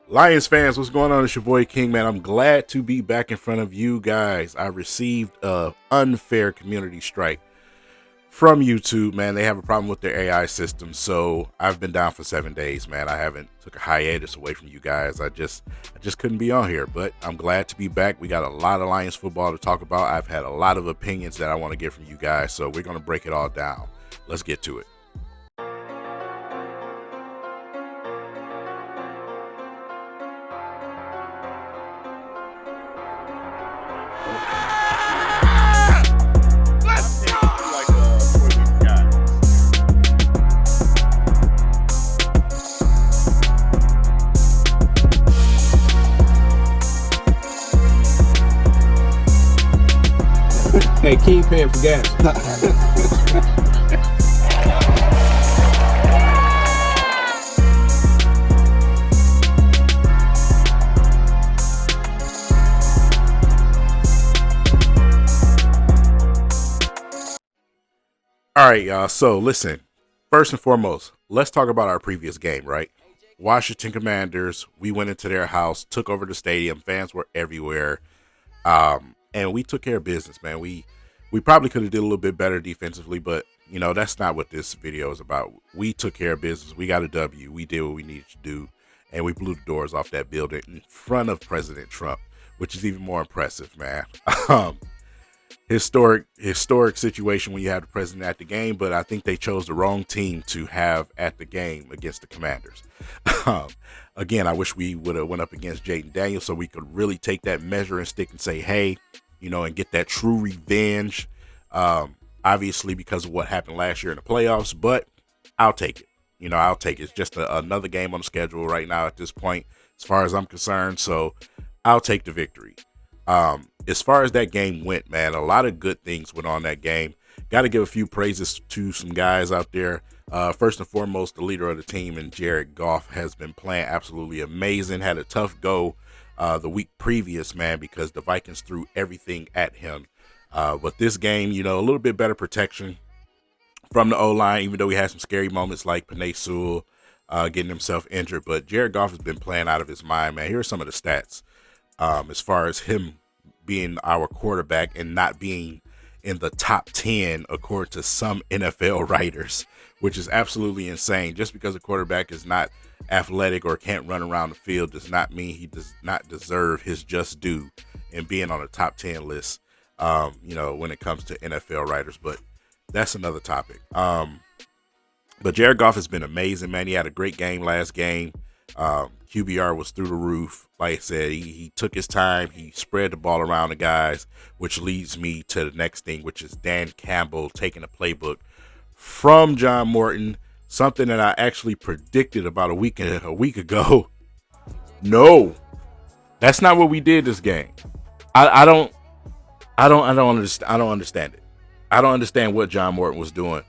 Lions fans, what's going on? It's your boy King, man. I'm glad to be back in front of you guys. I received a unfair community strike from YouTube, man. They have a problem with their AI system, so I've been down for 7 days, man. I haven't took a hiatus away from you guys. I just couldn't be on here, but I'm glad to be back. We got a lot of Lions football to talk about. I've had a lot of opinions that I want to get from you guys, so we're gonna break it all down. Let's get to it. Hey, King paying for gas. All right, y'all. So listen, first and foremost, let's talk about our previous game, right? Washington Commanders. We went into their house, took over the stadium. Fans were everywhere, and we took care of business, man. We probably could have did a little bit better defensively, but that's not what this video is about. We took care of business. We got a W. We did what we needed to do, and we blew the doors off that building in front of President Trump, which is even more impressive, man. Um, historic situation when you have the president at the game, but I think they chose the wrong team to have at the game against the Commanders. um, Again, I wish we would have went up against Jaden Daniels so we could really take that measuring stick and say, hey, and get that true revenge. Obviously because of what happened last year in the playoffs, but I'll take it. I'll take it. It's just another game on the schedule right now at this point, as far as I'm concerned. So I'll take the victory. As far as that game went, man, a lot of good things went on that game. Got to give a few praises to some guys out there. First and foremost, the leader of the team, and Jared Goff, has been playing absolutely amazing. Had a tough go the week previous, man, because the Vikings threw everything at him. But this game, a little bit better protection from the O-line, even though we had some scary moments like Penei Sewell getting himself injured. But Jared Goff has been playing out of his mind, man. Here are some of the stats as far as him being our quarterback and not being in the top 10 according to some NFL writers, which is absolutely insane. Just because a quarterback is not athletic or can't run around the field does not mean he does not deserve his just due in being on the top 10 list, when it comes to NFL writers. But that's another topic. But Jared Goff has been amazing, man. He had a great game last game. QBR was through the roof. Like I said, he took his time. He spread the ball around the guys, which leads me to the next thing, which is Dan Campbell taking a playbook from John Morton, something that I actually predicted about a week ago. No, that's not what we did this game. I don't understand it. I don't understand what John Morton was doing.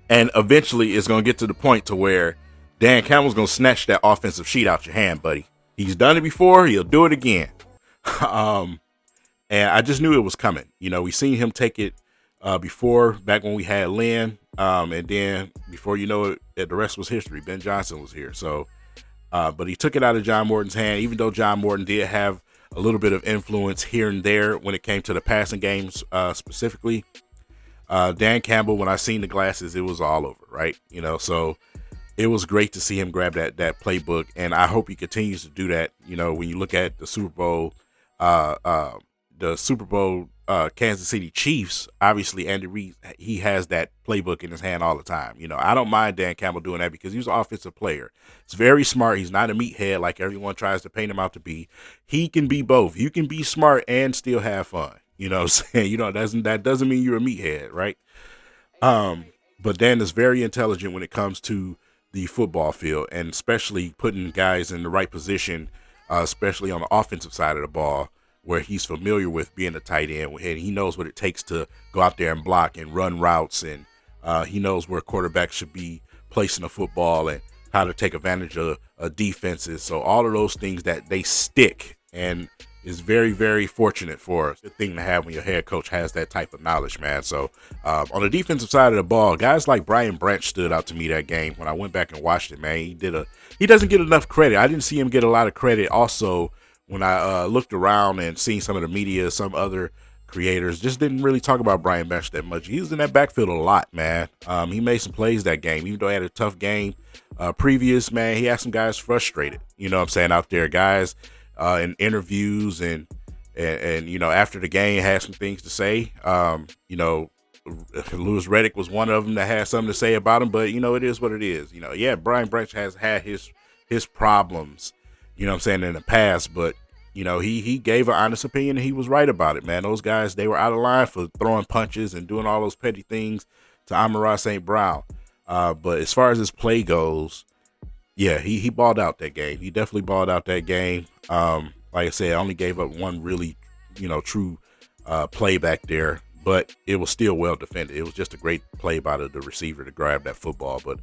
And eventually it's going to get to the point to where Dan Campbell's going to snatch that offensive sheet out your hand, buddy. He's done it before. He'll do it again. And I just knew it was coming. We seen him take it before, back when we had Lynn. And then before you know it, the rest was history. Ben Johnson was here. So, but he took it out of John Morton's hand, even though John Morton did have a little bit of influence here and there when it came to the passing games specifically. Dan Campbell, when I seen the glasses, it was all over, right? So it was great to see him grab that playbook, and I hope he continues to do that. When you look at the Super Bowl, Kansas City Chiefs, obviously Andy Reid, he has that playbook in his hand all the time. I don't mind Dan Campbell doing that because he's an offensive player. It's very smart. He's not a meathead like everyone tries to paint him out to be. He can be both. You can be smart and still have fun. You know what I'm saying? That doesn't mean you're a meathead, right? But Dan is very intelligent when it comes to the football field, and especially putting guys in the right position, especially on the offensive side of the ball, where he's familiar with being a tight end, and he knows what it takes to go out there and block and run routes, and he knows where quarterbacks should be placing the football and how to take advantage of defenses. So all of those things that they stick, and is very, very fortunate for us. Good thing to have when your head coach has that type of knowledge, man. So on the defensive side of the ball, guys like Brian Branch stood out to me that game. When I went back and watched it, man, he doesn't get enough credit. I didn't see him get a lot of credit. Also, when I looked around and seen some of the media, some other creators just didn't really talk about Brian Branch that much. He was in that backfield a lot, man. He made some plays that game, even though he had a tough game previous, man. He had some guys frustrated, you know what I'm saying, out there. Guys in interviews and you know, after the game had some things to say. You know, Louis Riddick was one of them that had something to say about him, but you know, it is what it is. You know, yeah, Brian Branch has had his problems, you know what I'm saying, in the past, but you know, he gave an honest opinion and he was right about it, man. Those guys, they were out of line for throwing punches and doing all those petty things to Amon-Ra St. Brown. But as far as his play goes, yeah, he balled out that game. He definitely balled out that game. Like I said, I only gave up one really, you know, true play back there, but it was still well defended. It was just a great play by the receiver to grab that football. But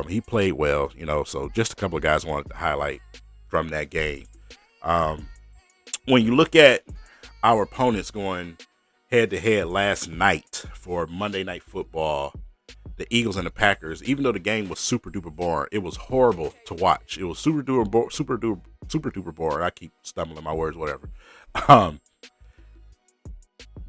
he played well, you know, so just a couple of guys wanted to highlight from that game. When you look at our opponents going head-to-head last night for Monday Night Football, the Eagles and the Packers, even though the game was super-duper boring, it was horrible to watch. It was super-duper boring. I keep stumbling my words, whatever.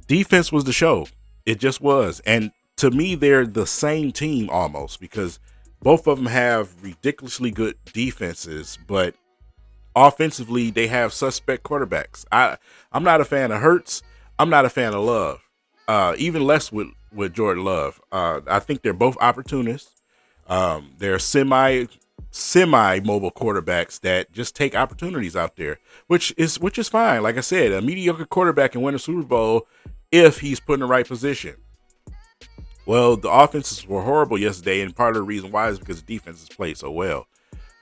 Defense was the show. It just was. And to me, they're the same team almost, because both of them have ridiculously good defenses, but offensively, they have suspect quarterbacks. I'm not a fan of Hurts. I'm not a fan of Love. Even less with Jordan Love. I think they're both opportunists. They're semi-mobile quarterbacks that just take opportunities out there, which is fine. Like I said, a mediocre quarterback can win a Super Bowl if he's put in the right position. Well, the offenses were horrible yesterday, and part of the reason why is because the defenses played so well.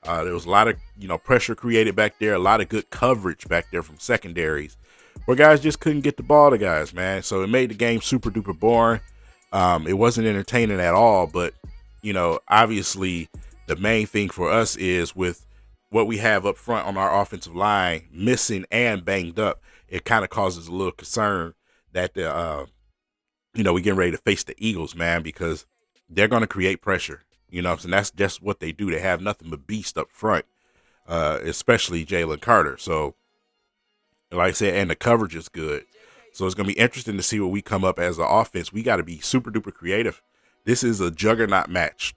There was a lot of, you know, pressure created back there, a lot of good coverage back there from secondaries where guys just couldn't get the ball to guys, man. So it made the game super duper boring. It wasn't entertaining at all, but, you know, obviously the main thing for us is with what we have up front on our offensive line missing and banged up, it kind of causes a little concern that, you know, we're getting ready to face the Eagles, man, because they're going to create pressure. You know what I'm saying? That's just what they do. They have nothing but beast up front, especially Jalen Carter. So, like I said, and the coverage is good. So it's going to be interesting to see what we come up as an offense. We got to be super duper creative. This is a juggernaut match.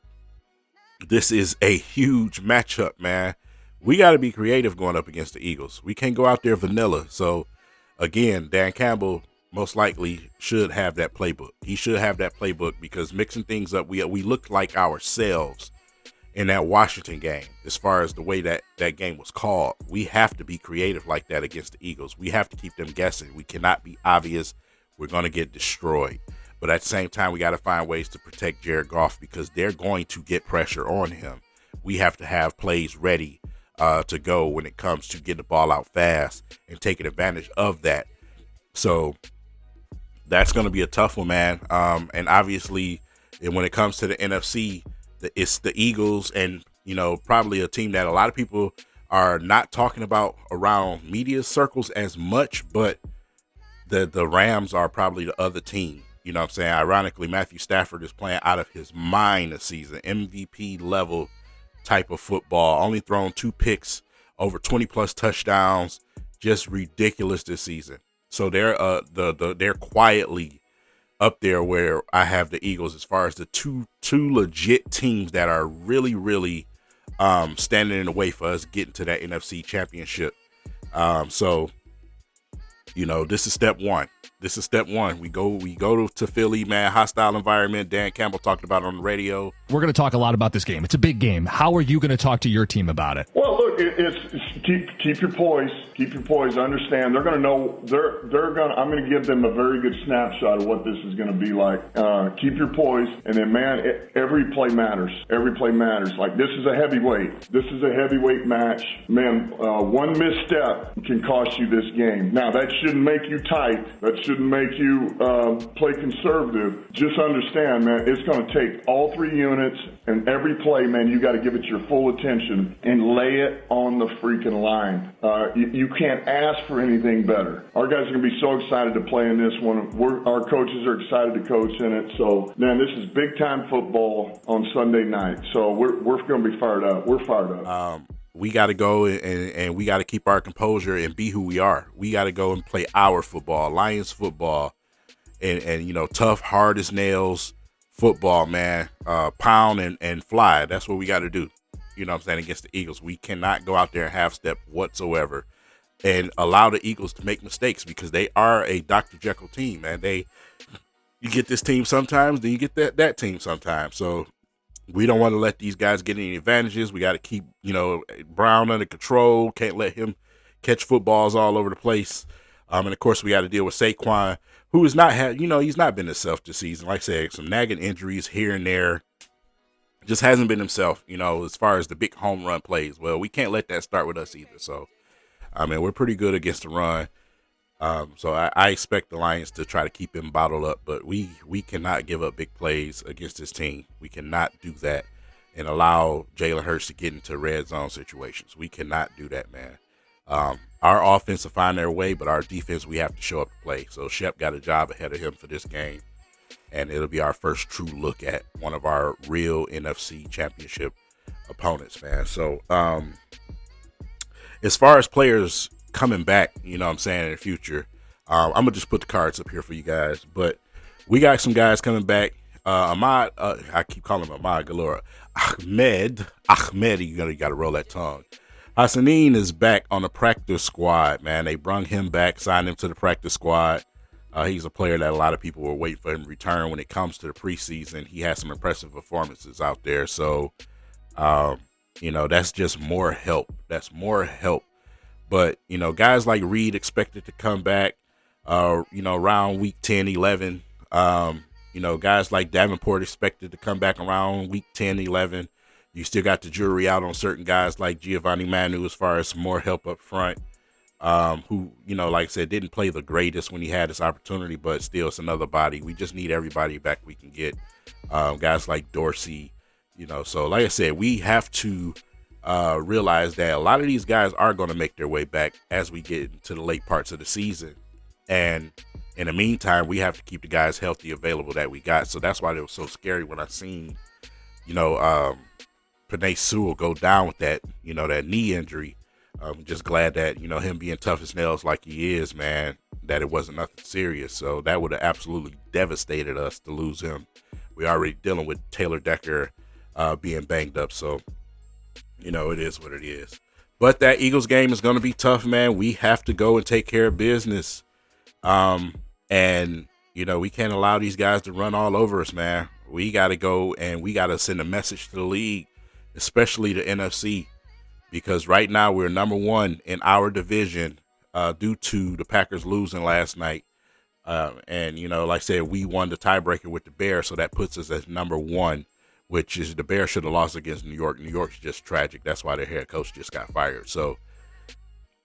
This is a huge matchup, man. We got to be creative going up against the Eagles. We can't go out there vanilla. So, again, Dan Campbell most likely should have that playbook. He should have that playbook because mixing things up, we looked like ourselves in that Washington game as far as the way that game was called. We have to be creative like that against the Eagles. We have to keep them guessing. We cannot be obvious. We're going to get destroyed. But at the same time, we got to find ways to protect Jared Goff because they're going to get pressure on him. We have to have plays ready to go when it comes to getting the ball out fast and taking advantage of that. So that's going to be a tough one, man. And obviously, when it comes to the NFC, it's the Eagles and, you know, probably a team that a lot of people are not talking about around media circles as much, but the Rams are probably the other team. You know what I'm saying? Ironically, Matthew Stafford is playing out of his mind this season. MVP level type of football. Only thrown 2 picks, over 20+ touchdowns. Just ridiculous this season. So they're quietly up there where I have the Eagles as far as the two legit teams that are really, really standing in the way for us getting to that NFC championship. So, you know, this is step one. We go to Philly, man, hostile environment. Dan Campbell talked about it on the radio. We're going to talk a lot about this game. It's a big game. How are you going to talk to your team about it? Well, look, it's keep your poise. Keep your poise. Understand they're going to know I'm going to give them a very good snapshot of what this is going to be like. Keep your poise, and then, man, every play matters. Every play matters. Like, this is a heavyweight. This is a heavyweight match. Man, one misstep can cost you this game. Now, that shouldn't make you tight. That shouldn't make you play conservative. Just understand, man, it's going to take all 3 units And every play, man, you got to give it your full attention and lay it on the freaking line. You can't ask for anything better. Our guys are going to be so excited to play in this one. Our coaches are excited to coach in it. So, man, this is big-time football on Sunday night. So we're going to be fired up. We're fired up. We got to go and we got to keep our composure and be who we are. We got to go and play our football, Lions football, and you know, tough, hard as nails football, man. Pound and fly. That's what we got to do. You know what I'm saying? Against the Eagles, we cannot go out there and half step whatsoever and allow the Eagles to make mistakes, because they are a Dr. Jekyll team, man. You get this team sometimes, then you get that team sometimes. So we don't want to let these guys get any advantages. We got to keep, you know, Brown under control. Can't let him catch footballs all over the place. And of course, we got to deal with Saquon, who has not had, you know, he's not been himself this season. Like I said, some nagging injuries here and there. Just hasn't been himself, you know, as far as the big home run plays. Well, we can't let that start with us either. So, I mean, we're pretty good against the run. So I expect the Lions to try to keep him bottled up, but we cannot give up big plays against this team. We cannot do that and allow Jalen Hurts to get into red zone situations. We cannot do that, man. Our offense will find their way, but our defense, we have to show up to play. So Shep got a job ahead of him for this game, and it'll be our first true look at one of our real NFC championship opponents, man. So as far as players coming back, you know what I'm saying, in the future, I'm going to just put the cards up here for you guys. But we got some guys coming back. Ahmad, I keep calling him Ahmad Galore. Ahmed, you got to roll that tongue. Hassanin is back on the practice squad, man. They brung him back, signed him to the practice squad. He's a player that a lot of people were waiting for him to return when it comes to the preseason. He has some impressive performances out there. So, you know, that's just more help. That's more help. But, you know, guys like Reed expected to come back, you know, around week 10, 11. You know, guys like Davenport expected to come back around week 10, 11. You still got the jury out on certain guys like Giovanni Manu as far as some more help up front, who, you know, like I said, didn't play the greatest when he had this opportunity, but still it's another body. We just need everybody back we can get. Guys like Dorsey, you know. So, like I said, we have to realize that a lot of these guys are going to make their way back as we get into the late parts of the season. And in the meantime, we have to keep the guys healthy available that we got. So that's why it was so scary when I seen, you know, Penei Sewell go down with that, you know, that knee injury. I'm just glad that, you know, him being tough as nails like he is, man, that it wasn't nothing serious. So that would have absolutely devastated us to lose him. We're already dealing with Taylor Decker being banged up. So, you know, it is what it is. But that Eagles game is going to be tough, man. We have to go and take care of business. And, you know, we can't allow these guys to run all over us, man. We got to go and we got to send a message to the league, especially the NFC, because right now we're number one in our division due to the Packers losing last night. And, you know, like I said, we won the tiebreaker with the Bears, so that puts us as number one, which is the Bears should have lost against New York. New York's just tragic. That's why their head coach just got fired. So,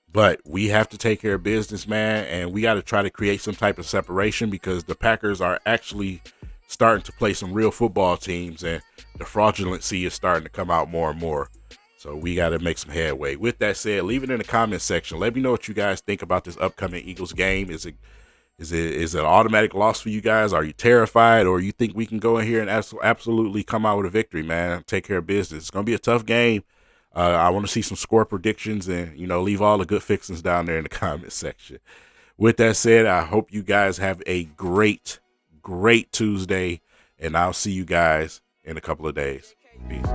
but we have to take care of business, man, and we got to try to create some type of separation, because the Packers are actually starting to play some real football teams, and the fraudulency is starting to come out more and more. So we got to make some headway. With that said, leave it in the comment section. Let me know what you guys think about this upcoming Eagles game. Is it an automatic loss for you guys? Are you terrified, or you think we can go in here and absolutely come out with a victory, man? Take care of business. It's going to be a tough game. I want to see some score predictions, and, you know, leave all the good fixings down there in the comment section. With that said, I hope you guys have a great Tuesday, and I'll see you guys in a couple of days. Peace.